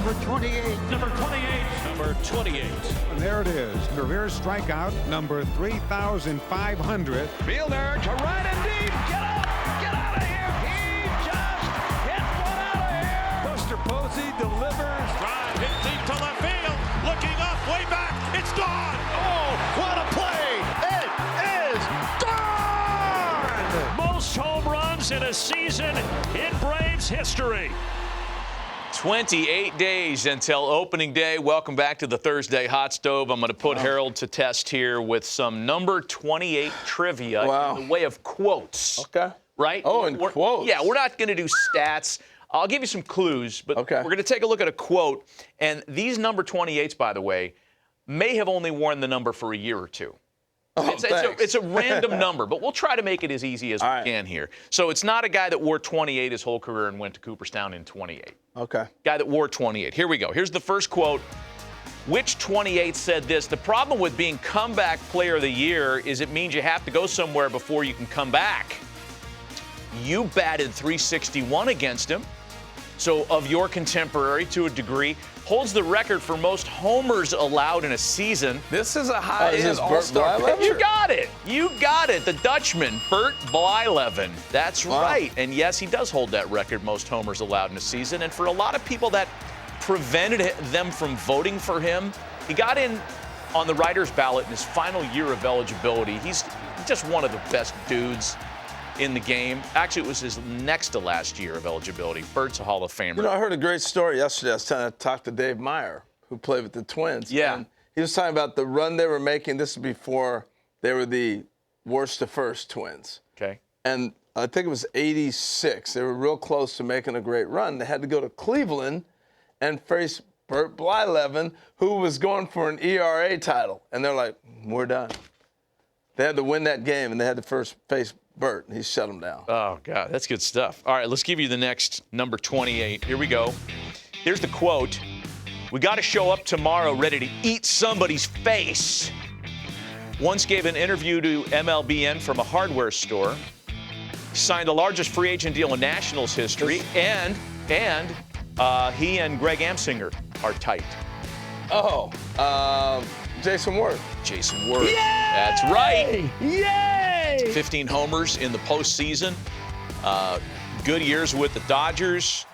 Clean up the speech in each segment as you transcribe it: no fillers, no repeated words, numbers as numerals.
Number 28. Number 28. Number 28. And there it is. Career strikeout number 3,500. Fielder to right and deep. Get up! Get out of here! He just hit one out of here! Buster Posey delivers. Drive hit deep to left field. Looking up, way back. It's gone. Oh, what a play! It is gone! Most home runs in a season in Braves history. 28 days until opening day. Welcome back to the Thursday Hot Stove. I'm going to put Harold to test here with some number 28 trivia in the way of quotes. Okay. Right? Oh, and quotes. Yeah, we're not going to do stats. I'll give you some clues, but Okay. we're going to take a look at a quote. And these number 28s, by the way, may have only worn the number for a year or two. Oh, It's a random number, but we'll try to make it as easy as we can here. So it's not a guy that wore 28 his whole career and went to Cooperstown in 28. Okay. Guy that wore 28. Here we go. Here's the first quote. Which 28 said this? The problem with being comeback player of the year is it means you have to go somewhere before you can come back. You batted .361 against him. So of your contemporary, to a degree, holds the record for most homers allowed in a season. This is a high-end all-star You pitcher. got it. You got it. The Dutchman, Bert Blyleven. That's right. And yes, he does hold that record, most homers allowed in a season. And for a lot of people that prevented them from voting for him, he got in on the writer's ballot in his final year of eligibility. He's just one of the best dudes in the game. Actually, it was his next to last year of eligibility. Bert's a Hall of Famer. You know, I heard a great story yesterday. I was trying to talk to Dave Meyer, who played with the Twins. Yeah. And he was talking about the run they were making. This was before they were the worst to first Twins. Okay. And I think it was 86. They were real close to making a great run. They had to go to Cleveland and face Bert Blyleven, who was going for an ERA title. And they're like, we're done. They had to win that game, and they had to first face Bert, and he shut him down. Oh, God, that's good stuff. All right, let's give you the next number 28. Here we go. Here's the quote. We got to show up tomorrow ready to eat somebody's face. Once gave an interview to MLBN from a hardware store. Signed the largest free agent deal in Nationals history. And he and Greg Amsinger are tight. Oh, Jason Ward. Jason Ward. Yay! That's right. Yay! 15 homers in the postseason. Good years with the Dodgers.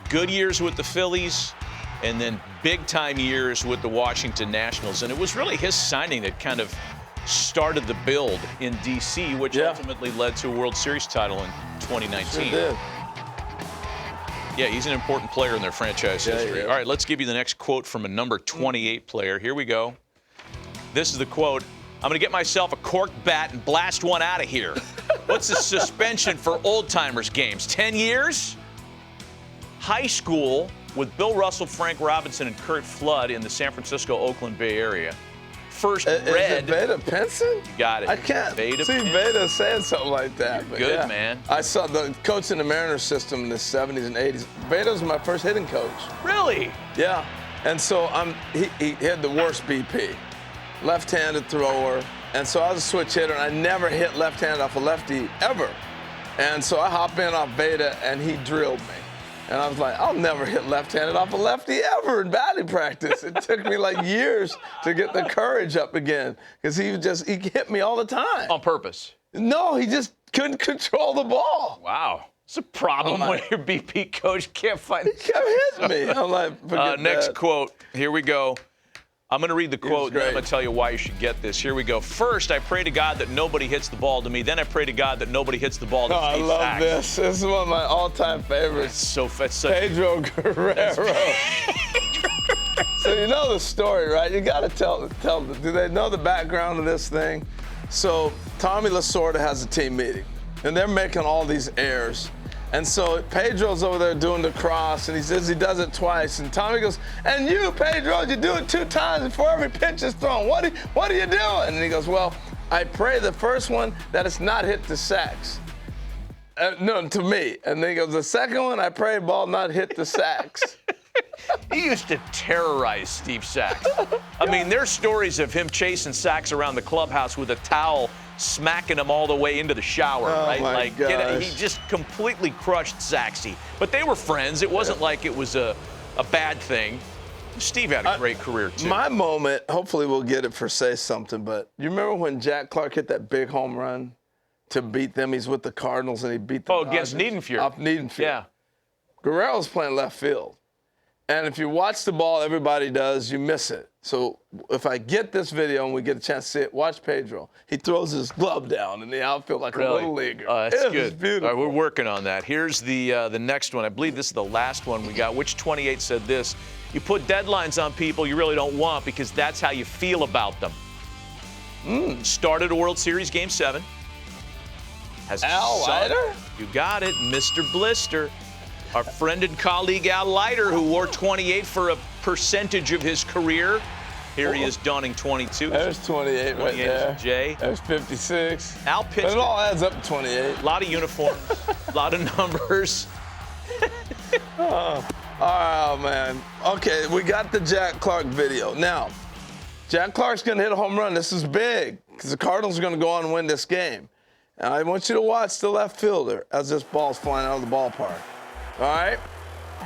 Good years with the Phillies. And then big-time years with the Washington Nationals. And it was really his signing that kind of started the build in D.C., which ultimately led to a World Series title in 2019. Sure did. Yeah, he's an important player in their franchise history. Yeah. All right, let's give you the next quote from a number 28 player. Here we go. This is the quote. I'm going to get myself a cork bat and blast one out of here. What's the suspension for old-timers games? 10 years? High school with Bill Russell, Frank Robinson, and Kurt Flood in the San Francisco-Oakland Bay Area. First Is red. it Veda Pinson? You got it. I can't Veda see Pinson. Veda saying something like that. You're but good, yeah. man. I saw the coach in the Mariners system in the 70s and 80s. Veda was my first hitting coach. Really? Yeah. And so he had the worst BP. Left-handed thrower. And so I was a switch hitter, and I never hit left-handed off a lefty ever. And so I hop in off Veda, and he drilled me. And I was like, I'll never hit left-handed off a lefty ever in batting practice. It took me like years to get the courage up again because he hit me all the time. On purpose? No, he just couldn't control the ball. Wow. It's a problem when your BP coach can't find it. He kept hitting me. I'm like, forget next that. quote. Here we go. I'm going to read the quote, and then I'm great. going to tell you why you should get this. Here we go. First, I pray to God that nobody hits the ball to me. Then I pray to God that nobody hits the ball to I Steve love Sachs. this. This is one of my all-time favorites. It's such Pedro Guerrero. So you know the story, right? You got to tell. Do they know the background of this thing? So Tommy Lasorda has a team meeting, and they're making all these errors. And so Pedro's over there doing the cross, and he says he does it twice. And Tommy goes, and you, Pedro, you do it 2 times before every pitch is thrown. What are you doing? And he goes, well, I pray the first one that it's not hit the sacks. No, to me. And then he goes, the second one, I pray ball not hit the sacks. He used to terrorize Steve Sachs. I mean, there's stories of him chasing Sachs around the clubhouse with a towel, smacking him all the way into the shower, right? My gosh. He just completely crushed Saxy. But they were friends. It wasn't like it was a a bad thing. Steve had a great career, too. My moment, hopefully we'll get it for Say Something, but you remember when Jack Clark hit that big home run to beat them? He's with the Cardinals, and he beat the against Niedenfuhr. Off Niedenfuhr. Yeah. Guerrero's playing left field. And if you watch the ball, everybody does, you miss it. So if I get this video and we get a chance to see it, watch Pedro. He throws his glove down in the outfield like a little leaguer. That's good. It's beautiful. All right, we're working on that. Here's the next one. I believe this is the last one we got. Which 28 said this? You put deadlines on people you really don't want because that's how you feel about them. Started a World Series Game 7. Has Al Leiter? You got it, Mr. Blister. Our friend and colleague Al Leiter, who wore 28 for a percentage of his career. Here he is donning 22. There's 28 right there. Jay. There's 56. Al pitched. But it all adds up to 28. A lot of uniforms, a lot of numbers. Oh, man. Okay, we got the Jack Clark video. Now, Jack Clark's going to hit a home run. This is big because the Cardinals are going to go on and win this game. And I want you to watch the left fielder as this ball's flying out of the ballpark. All right?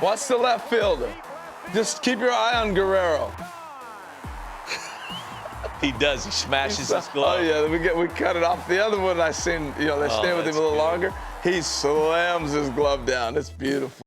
Watch the left fielder. Just keep your eye on Guerrero. He does. He smashes his glove. Oh, yeah. We cut it off. The other one I seen, they stay with him a little longer. He slams his glove down. It's beautiful.